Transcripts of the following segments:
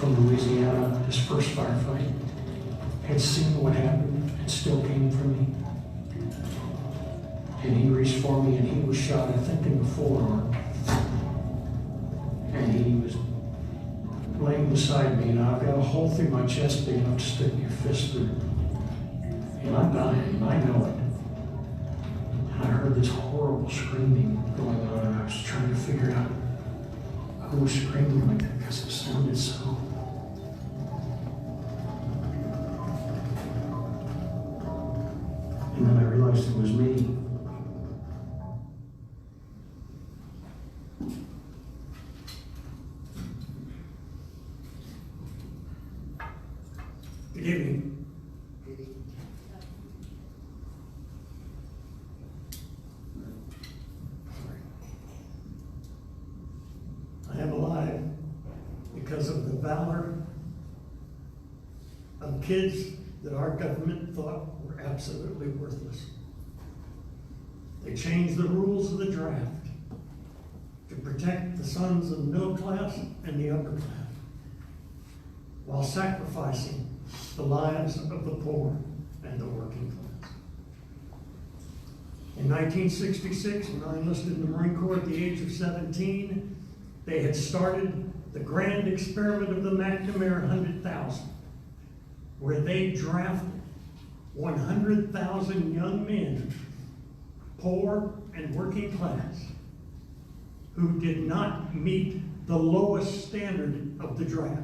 from Louisiana, his first firefight, had seen what happened and still came for me. And he reached for me and he was shot, I think, in the forearm. And he was laying beside me, and I've got a hole through my chest big enough to stick your fist through. And I'm dying, I know it. And I heard this horrible screaming going on, and I was trying to figure out who was screaming like that, because it sounded so. And then I realized it was me. Good evening. I am alive because of the valor of kids that our government thought were absolutely worthless. They changed the rules of the draft to protect the sons of the middle class and the upper class, while sacrificing the lives of the poor and the working class. In 1966, when I enlisted in the Marine Corps at the age of 17, they had started the grand experiment of the McNamara 100,000, where they drafted 100,000 young men, poor and working class, who did not meet the lowest standard of the draft.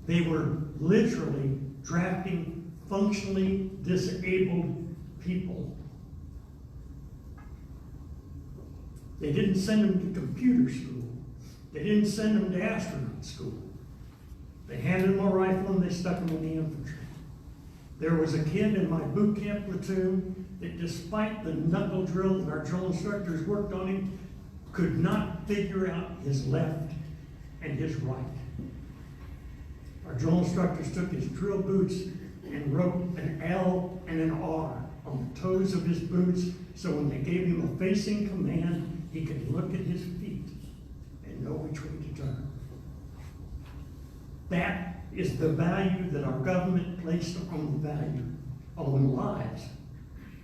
They were literally drafting functionally disabled people. They didn't send them to computer school. They didn't send them to astronaut school. They handed them a rifle and they stuck them in the infantry. There was a kid in my boot camp platoon that, despite the knuckle drill that our drill instructors worked on him, could not figure out his left and his right. Our drill instructors took his drill boots and wrote an L and an R on the toes of his boots, so when they gave him a facing command, he could look at his feet and know which way to turn. That is the value that our government placed on the value, on the lives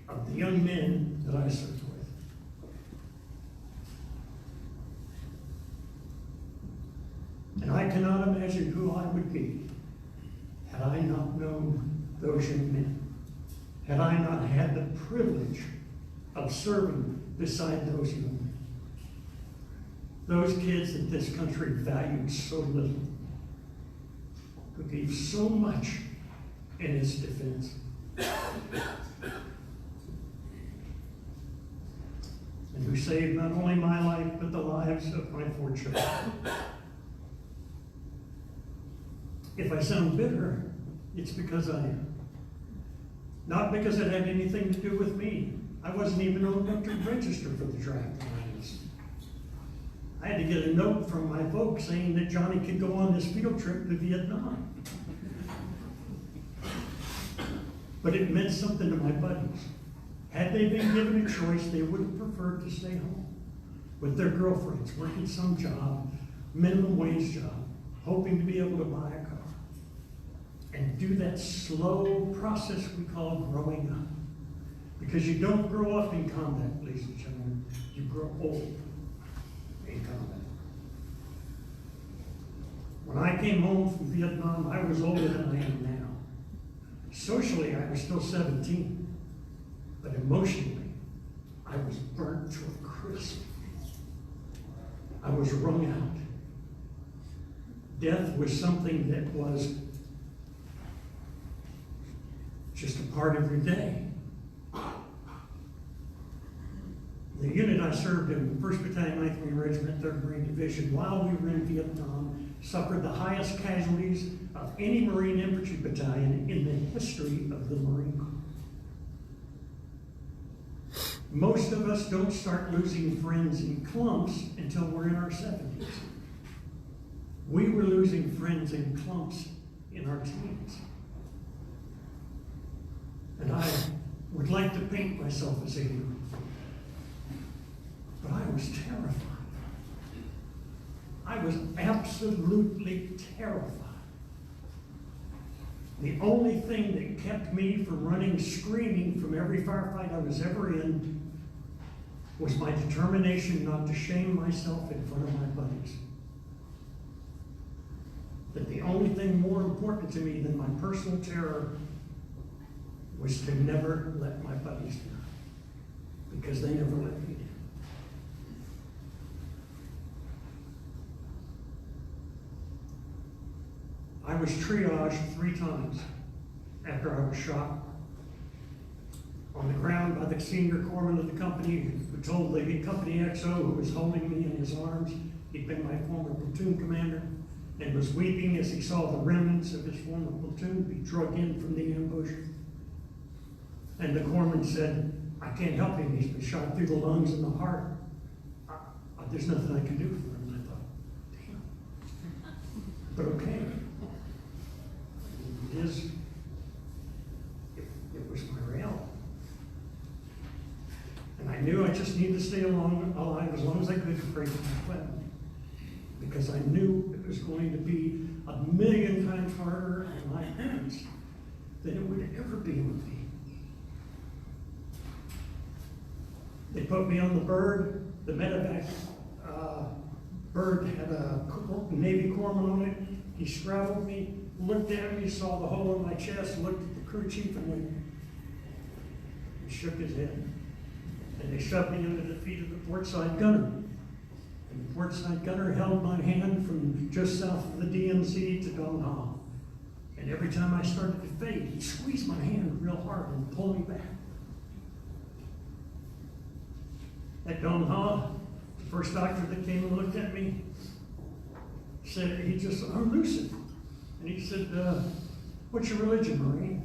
of the young men that I served with. And I cannot imagine who I would be had I not known those young men, had I not had the privilege of serving beside those young men. Those kids that this country valued so little, who gave so much in its defense. And who saved not only my life, but the lives of my 4 children. If I sound bitter, it's because I am. Not because it had anything to do with me. I wasn't even old enough to register for the draft. I had to get a note from my folks saying that Johnny could go on this field trip to Vietnam. But it meant something to my buddies. Had they been given a choice, they would have preferred to stay home with their girlfriends, working some job, minimum wage job, hoping to be able to buy a car, and do that slow process we call growing up. Because you don't grow up in combat, ladies and gentlemen, you grow old in combat. When I came home from Vietnam, I was older than I am now. Socially, I was still 17, but emotionally, I was burnt to a crisp. I was wrung out. Death was something that was just a part of your day. The unit I served in, 1st Battalion, 9th Marine Regiment, 3rd Marine Division, while we were in Vietnam, suffered the highest casualties of any Marine Infantry battalion in the history of the Marine Corps. Most of us don't start losing friends in clumps until we're in our 70s. We were losing friends in clumps in our teens. And I would like to paint myself as a hero, but I was terrified. I was absolutely terrified. The only thing that kept me from running screaming from every firefight I was ever in was my determination not to shame myself in front of my buddies. That the only thing more important to me than my personal terror was to never let my buddies down, because they never let me down. I was triaged 3 times after I was shot. On the ground by the senior corpsman of the company, who told the company XO who was holding me in his arms, he'd been my former platoon commander, and was weeping as he saw the remnants of his former platoon be drug in from the ambush. And the corpsman said, "I can't help him, he's been shot through the lungs and the heart. There's nothing I can do for him." And I thought, damn. But okay. It was my reality. And I knew I just needed to stay alive as long as I could to pray for my family. Because I knew it was going to be 1,000,000 times harder on my parents than it would ever be with me. They put me on the Bird, the medevac. Bird had a Navy corpsman on it. He straddled me, looked at me, saw the hole in my chest, looked at the crew chief, and went, and shook his head. And they shoved me into the feet of the port side gunner. And the port side gunner held my hand from just south of the DMZ to Dong Ha. And every time I started to fade, he'd squeeze my hand real hard and pull me back. At Dong Ha, the first doctor that came and looked at me said, I'm lucid. And he said, "What's your religion, Marine?"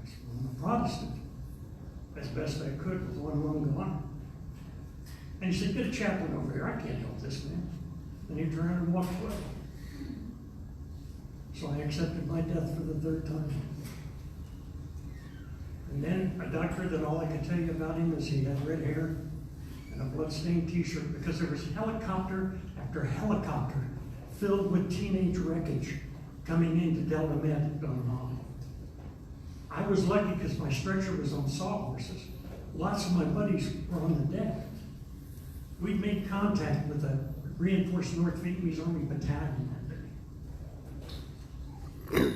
I said, "Well, I'm a Protestant," as best I could with one lung gone. And he said, "Get a chaplain over here. I can't help this man." And he turned around and walked away. So I accepted my death for the 3rd time. And then a doctor that all I could tell you about him is he had red hair and a bloodstained t-shirt, because there was helicopter after helicopter filled with teenage wreckage coming into Delta Med at Dong Ha. I was lucky because my stretcher was on sawhorses. Lots of my buddies were on the deck. We'd made contact with a reinforced North Vietnamese Army battalion that day.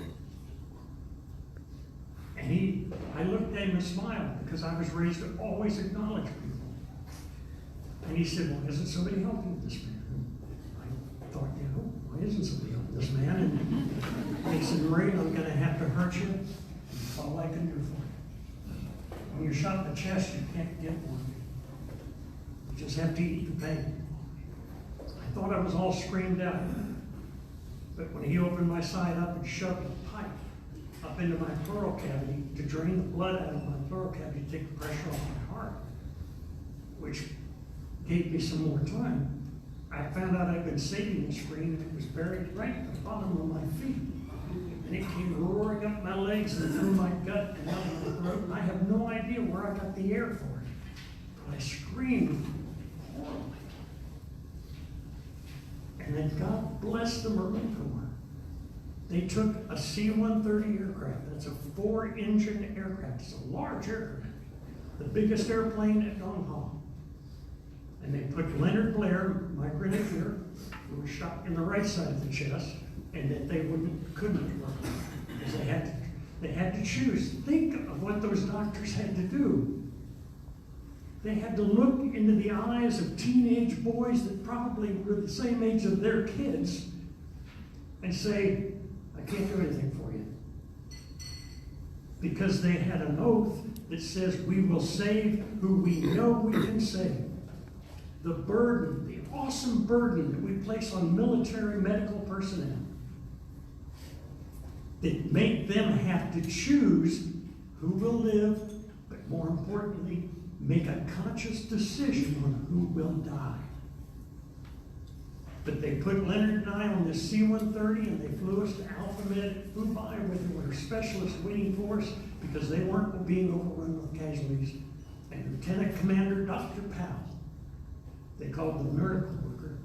And I looked at him and smiled, because I was raised to always acknowledge people. And he said, "Well, isn't somebody helping this man?" And I thought, why isn't somebody helping this man? And he said, "Marine, I'm going to have to hurt you. That's all I can do for you. When you're shot in the chest, you can't get one. You just have to eat the pain." I thought I was all screamed out. But when he opened my side up and shoved a pipe up into my pleural cavity to drain the blood out of my pleural cavity to take the pressure off my heart, which gave me some more time, I found out I'd been saving the scream, and it was buried right at the bottom of my feet. And it came roaring up my legs and through my gut and out my throat. And I have no idea where I got the air for it. But I screamed horribly. And then God bless the Marine Corps. They took a C-130 aircraft. That's a 4-engine aircraft. It's a large aircraft. The biggest airplane at Dong Ha. And they put Leonard Blair, my grenadier, who was shot in the right side of the chest, and that they couldn't work because they had to choose. Think of what those doctors had to do. They had to look into the eyes of teenage boys that probably were the same age of their kids and say, "I can't do anything for you." Because they had an oath that says, "We will save who we know we can save." The burden, the awesome burden that we place on military medical personnel, that make them have to choose who will live, but more importantly, make a conscious decision on who will die. But they put Leonard and I on this C-130, and they flew us to Alpha Med, flew by with our specialist waiting for us, because they weren't being overrun with casualties. And Lieutenant Commander Dr. Powell, they called the miracle worker,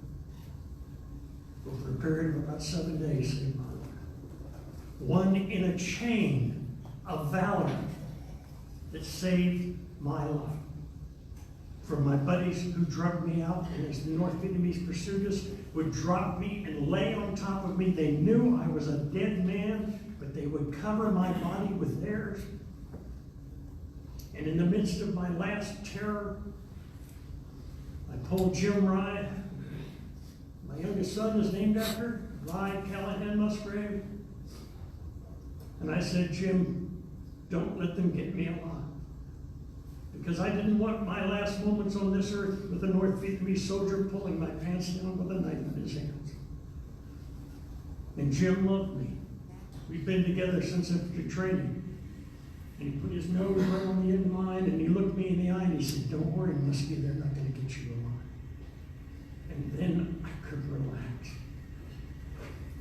a period of about 7 days, saved my life. One in a chain of valor that saved my life. From my buddies who drugged me out, and as the North Vietnamese pursued us, would drop me and lay on top of me. They knew I was a dead man, but they would cover my body with theirs. And in the midst of my last terror, I pulled Jim Rye. My youngest son is named after Rye Callahan Musgrave. And I said, Jim, don't let them get me alive. Because I didn't want my last moments on this earth with a North Vietnamese soldier pulling my pants down with a knife in his hands. And Jim loved me. We've been together since infantry training. And he put his nose right on the end of mine, and he looked me in the eye, and he said, don't worry, Muskie, they're not going to get you alive. And then I could relax.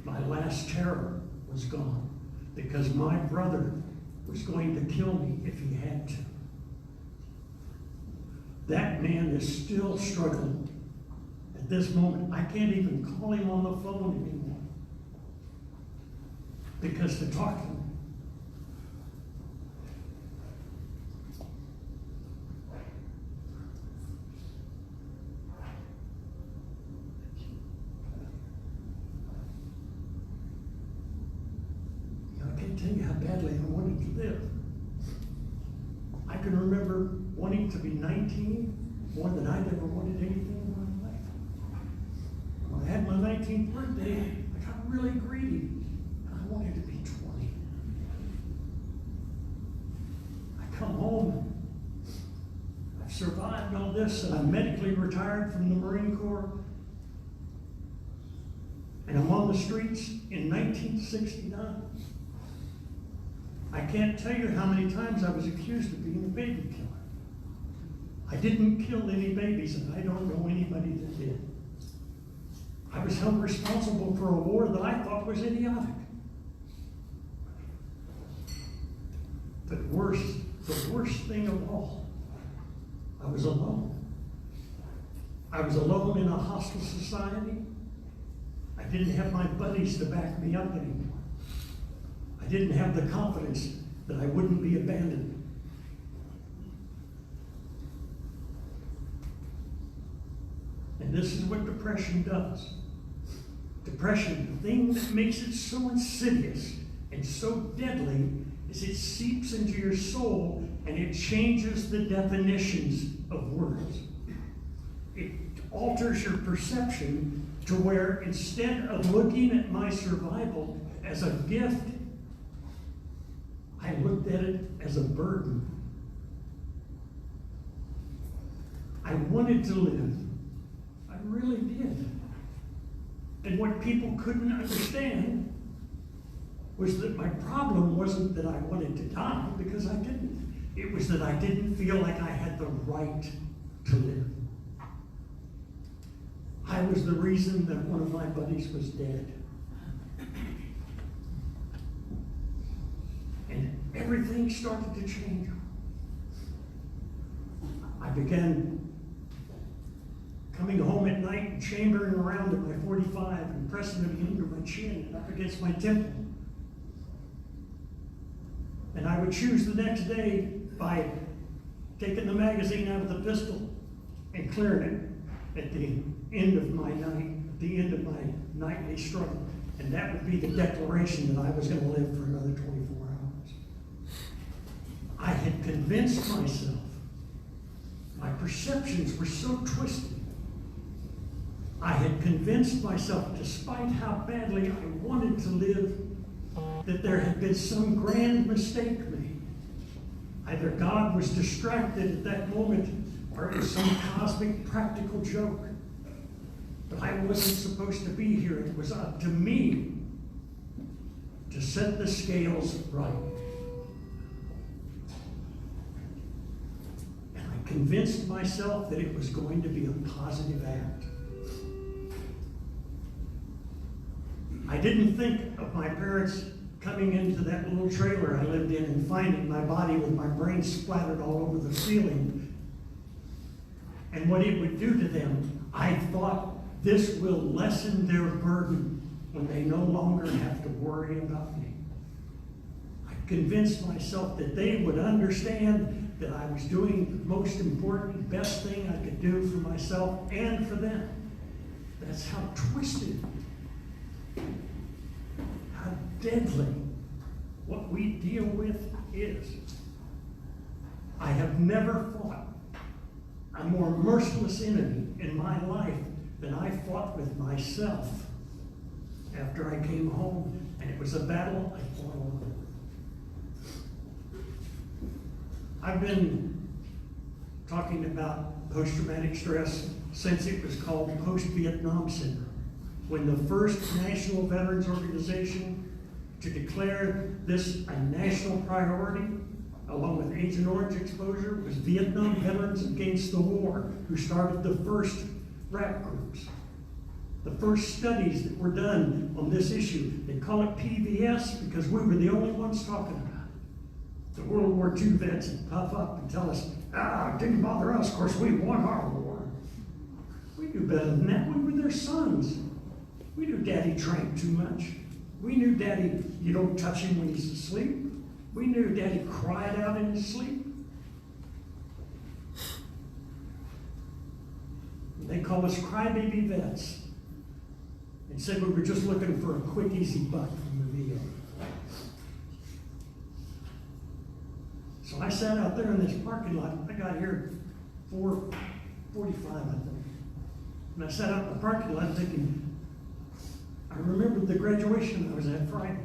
My last terror was gone, because my brother was going to kill me if he had to. That man is still struggling at this moment. I can't even call him on the phone anymore, because to talk to him, I can't tell you how badly I wanted to live. I can remember wanting to be 19 more than I'd ever wanted anything in my life. When I had my 19th birthday, I got really greedy. I wanted to be 20. I come home. I've survived all this, and I'm medically retired from the Marine Corps. And I'm on the streets in 1969. I can't tell you how many times I was accused of being a baby killer. I didn't kill any babies, and I don't know anybody that did. I was held responsible for a war that I thought was idiotic. But worse, the worst thing of all, I was alone. I was alone in a hostile society. I didn't have my buddies to back me up anymore. I didn't have the confidence that I wouldn't be abandoned. And this is what depression does. Depression, the thing that makes it so insidious and so deadly, is it seeps into your soul and it changes the definitions of words. It alters your perception to where instead of looking at my survival as a gift, I looked at it as a burden. I wanted to live. I really did. And what people couldn't understand was that my problem wasn't that I wanted to die, because I didn't. It was that I didn't feel like I had the right to live. I was the reason that one of my buddies was dead. And everything started to change. I began coming home at night and chambering around at my 45 and pressing them into my chin and up against my temple. And I would choose the next day by taking the magazine out of the pistol and clearing it at the end of my night, at the end of my nightly struggle. And that would be the declaration that I was going to live for another 24 hours. I had convinced myself. My perceptions were so twisted. I had convinced myself, despite how badly I wanted to live, that there had been some grand mistake made. Either God was distracted at that moment, or it was some cosmic practical joke. But I wasn't supposed to be here. It was up to me to set the scales right. And I convinced myself that it was going to be a positive act. I didn't think of my parents coming into that little trailer I lived in and finding my body with my brain splattered all over the ceiling, and what it would do to them. I thought, this will lessen their burden. when they no longer have to worry about me. I convinced myself that they would understand that I was doing the most important, best thing I could do for myself and for them. That's how twisted, how deadly what we deal with is. I have never fought a more merciless enemy in my life than I fought with myself after I came home, and it was a battle I fought alone. I've been talking about post-traumatic stress since it was called post-Vietnam syndrome, when the first National Veterans Organization to declare this a national priority, along with Agent Orange exposure, was Vietnam Veterans Against the War, who started the first rap groups. The first studies that were done on this issue, they call it PVS because we were the only ones talking about it. The World War II vets would puff up and tell us, it didn't bother us, of course we won our war. We knew better than that, we were their sons. We knew Daddy drank too much. We knew Daddy, you don't touch him when he's asleep. We knew Daddy cried out in his sleep. They called us crybaby vets and said we were just looking for a quick, easy buck from the VA. So I sat out there in this parking lot. I got here at 4:45, I think. And I sat out in the parking lot thinking, I remembered the graduation I was at Friday.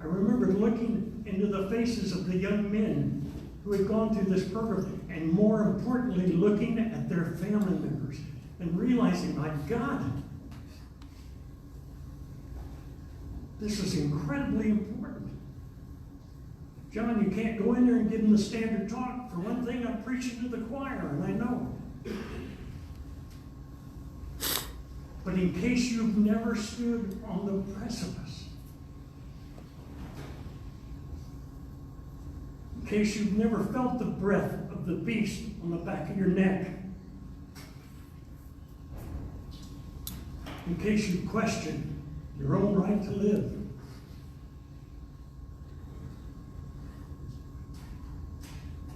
I remembered looking into the faces of the young men who had gone through this program, and more importantly, looking at their family members and realizing, my God, this is incredibly important. John, you can't go in there and give them the standard talk. For one thing, I'm preaching to the choir, and I know it. But in case you've never stood on the precipice, in case you've never felt the breath of the beast on the back of your neck, in case you question your own right to live,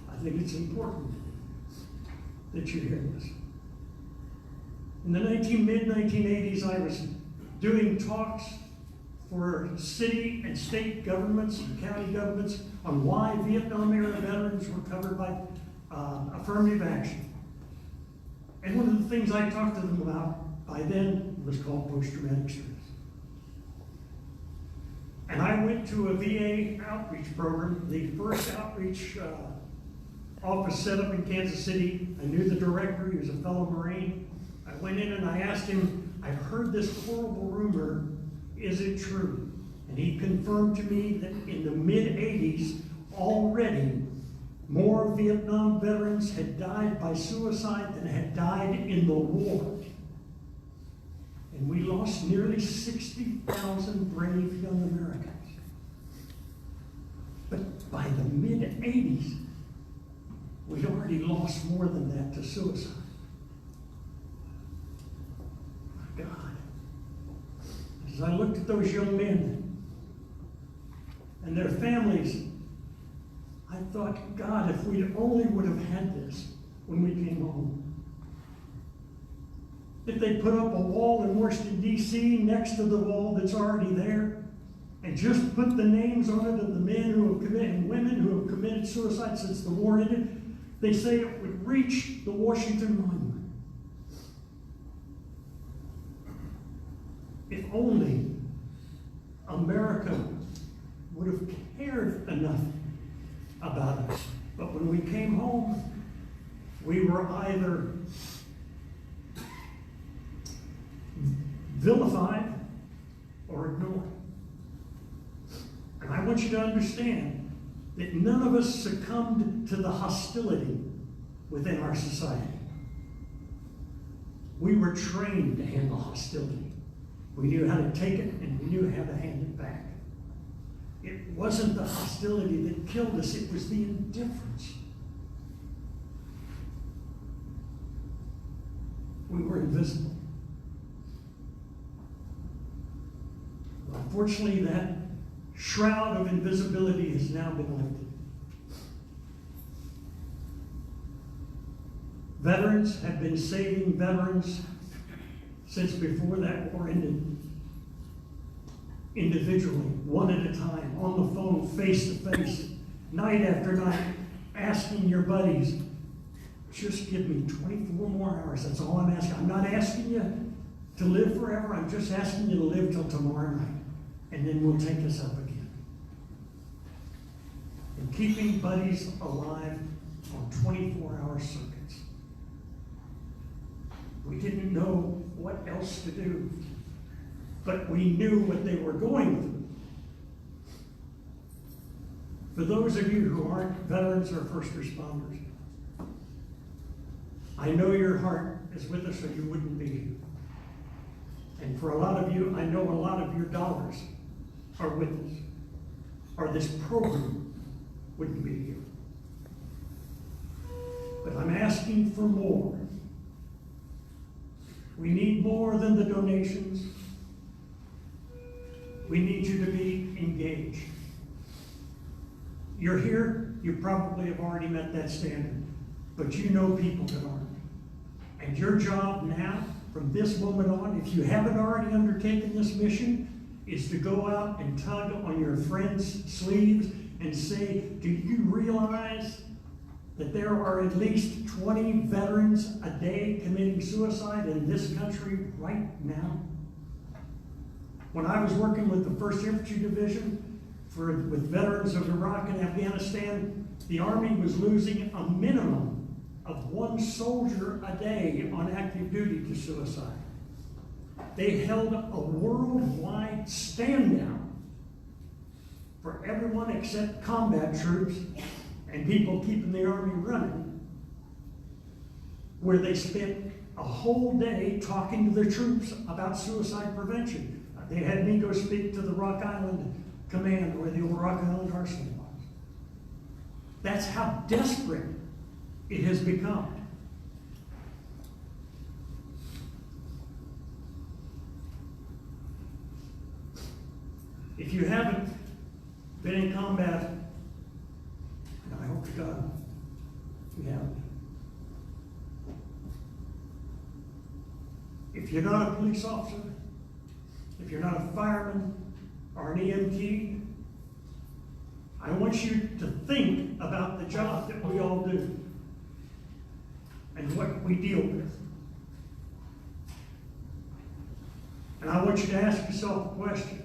I think it's important that you hear this. In the mid-1980s, I was doing talks for city and state governments and county governments on why Vietnam-era veterans were covered by affirmative action. And one of the things I talked to them about by then was called post-traumatic stress. And I went to a VA outreach program, the first outreach office set up in Kansas City. I knew the director, he was a fellow Marine. I went in and I asked him, I've heard this horrible rumor, is it true? And he confirmed to me that in the mid-80s, already more Vietnam veterans had died by suicide than had died in the war. And we lost nearly 60,000 brave young Americans. But by the mid-80s, we'd already lost more than that to suicide. My God. As I looked at those young men and their families, I thought, God, if we only would have had this when we came home. If they put up a wall in Washington, D.C. next to the wall that's already there, and just put the names on it of the men who have committed, and women who have committed suicide since the war ended, they say it would reach the Washington Monument. If only America would have cared enough about us. But when we came home, we were either vilified or ignored. And I want you to understand that none of us succumbed to the hostility within our society. We were trained to handle hostility. We knew how to take it and we knew how to hand it back. It wasn't the hostility that killed us, it was the indifference. We were invisible. Unfortunately, that shroud of invisibility has now been lifted. Veterans have been saving veterans since before that war ended. Individually, one at a time, on the phone, face to face, night after night, asking your buddies, just give me 24 more hours. That's all I'm asking. I'm not asking you to live forever. I'm just asking you to live till tomorrow night. And then we'll take us up again. And keeping buddies alive on 24-hour circuits. We didn't know what else to do, but we knew what they were going through. For those of you who aren't veterans or first responders, I know your heart is with us or you wouldn't be here. And for a lot of you, I know a lot of your dollars are with us, or this program wouldn't be here. But I'm asking for more. We need more than the donations. We need you to be engaged. You're here, you probably have already met that standard, but you know people that aren't. And your job now, from this moment on, if you haven't already undertaken this mission, is to go out and tug on your friends' sleeves and say, do you realize that there are at least 20 veterans a day committing suicide in this country right now? When I was working with the 1st Infantry Division with veterans of Iraq and Afghanistan, the Army was losing a minimum of 1 soldier a day on active duty to suicide. They held a worldwide stand down for everyone except combat troops and people keeping the Army running, where they spent a whole day talking to the troops about suicide prevention. They had me go speak to the Rock Island Command where the old Rock Island Arsenal was. That's how desperate it has become. If you haven't been in combat, and I hope to God you haven't. If you're not a police officer, if you're not a fireman or an EMT, I want you to think about the job that we all do and what we deal with. And I want you to ask yourself a question.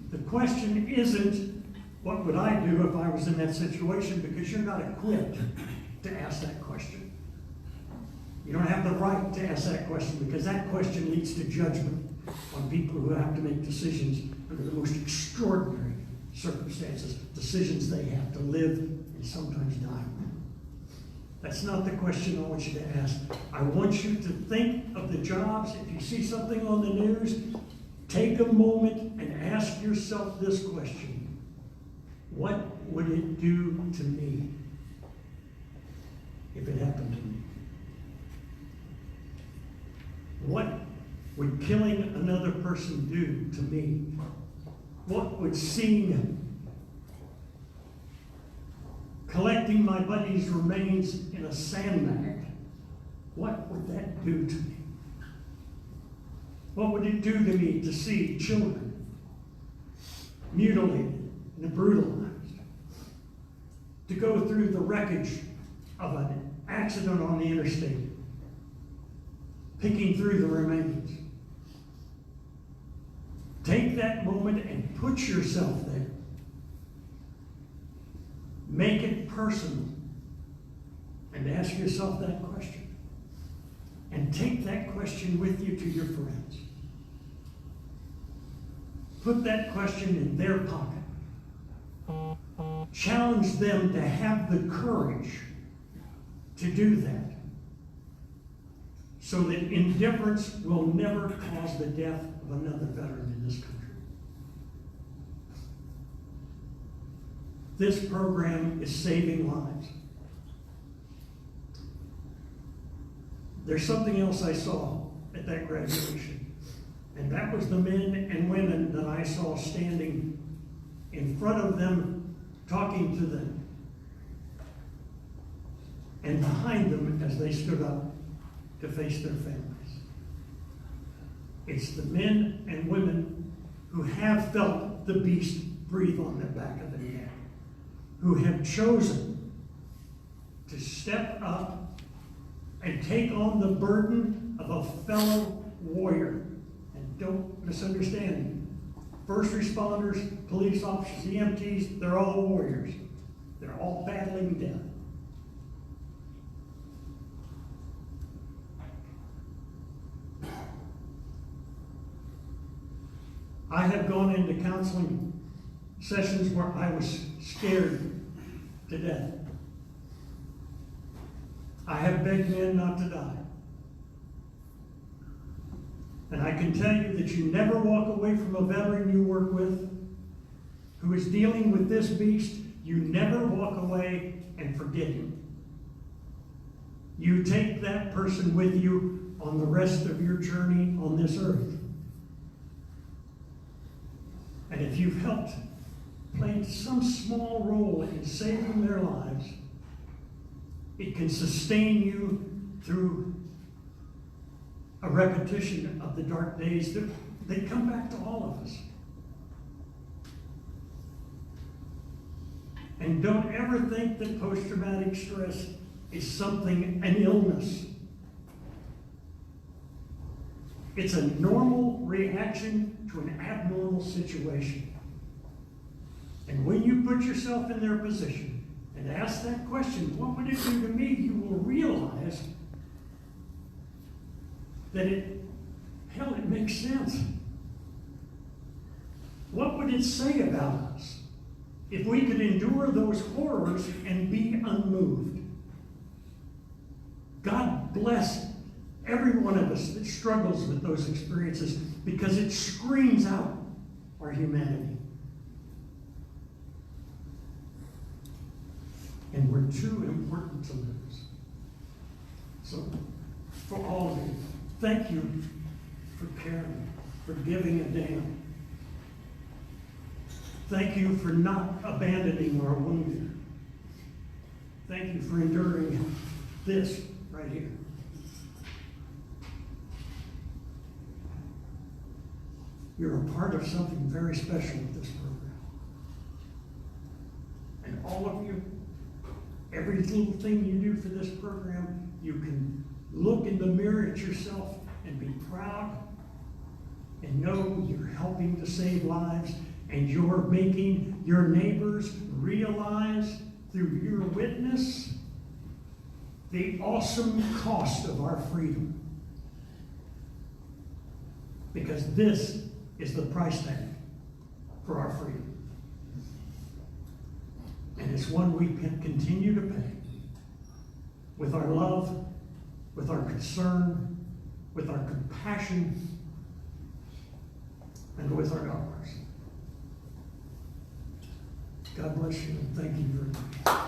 The question isn't, what would I do if I was in that situation? Because you're not equipped to ask that question. You don't have the right to ask that question, because that question leads to judgment on people who have to make decisions under the most extraordinary circumstances, decisions they have to live and sometimes die. That's not the question I want you to ask. I want you to think of the jobs. If you see something on the news, take a moment and ask yourself this question. What would it do to me if it happened to me? What would killing another person do to me? What would seeing collecting my buddy's remains in a sandbag, what would that do to me? What would it do to me to see children mutilated and brutalized? To go through the wreckage of an accident on the interstate, picking through the remains. Take that moment and put yourself there. Make it personal. And ask yourself that question. And take that question with you to your friends. Put that question in their pocket. Challenge them to have the courage to do that, so that indifference will never cause the death of another veteran in this country. This program is saving lives. There's something else I saw at that graduation. And that was the men and women that I saw standing in front of them, talking to them, and behind them as they stood up to face their families. It's the men and women who have felt the beast breathe on the back of their neck, who have chosen to step up and take on the burden of a fellow warrior. And don't misunderstand me. First responders, police officers, EMTs, they're all warriors. They're all battling death. I have gone into counseling sessions where I was scared to death. I have begged men not to die. And I can tell you that you never walk away from a veteran you work with who is dealing with this beast. You never walk away and forget him. You take that person with you on the rest of your journey on this earth. And if you've helped play some small role in saving their lives, it can sustain you through a repetition of the dark days that they come back to all of us. And don't ever think that post-traumatic stress is something, an illness. It's a normal reaction to an abnormal situation. And when you put yourself in their position and ask that question, what would it do to me? You will realize that it makes sense. What would it say about us if we could endure those horrors and be unmoved? God bless every one of us that struggles with those experiences, because it screams out our humanity. And we're too important to lose. So, for all of you, thank you for caring, for giving a damn. Thank you for not abandoning our wounded. Thank you for enduring this right here. You're a part of something very special with this program. And all of you, every little thing you do for this program, you can look in the mirror at yourself and be proud and know you're helping to save lives, and you're making your neighbors realize through your witness the awesome cost of our freedom. Because this is the price tag for our freedom. And it's one we can continue to pay with our love, with our concern, with our compassion, and with our dollars. God bless you, and thank you very much.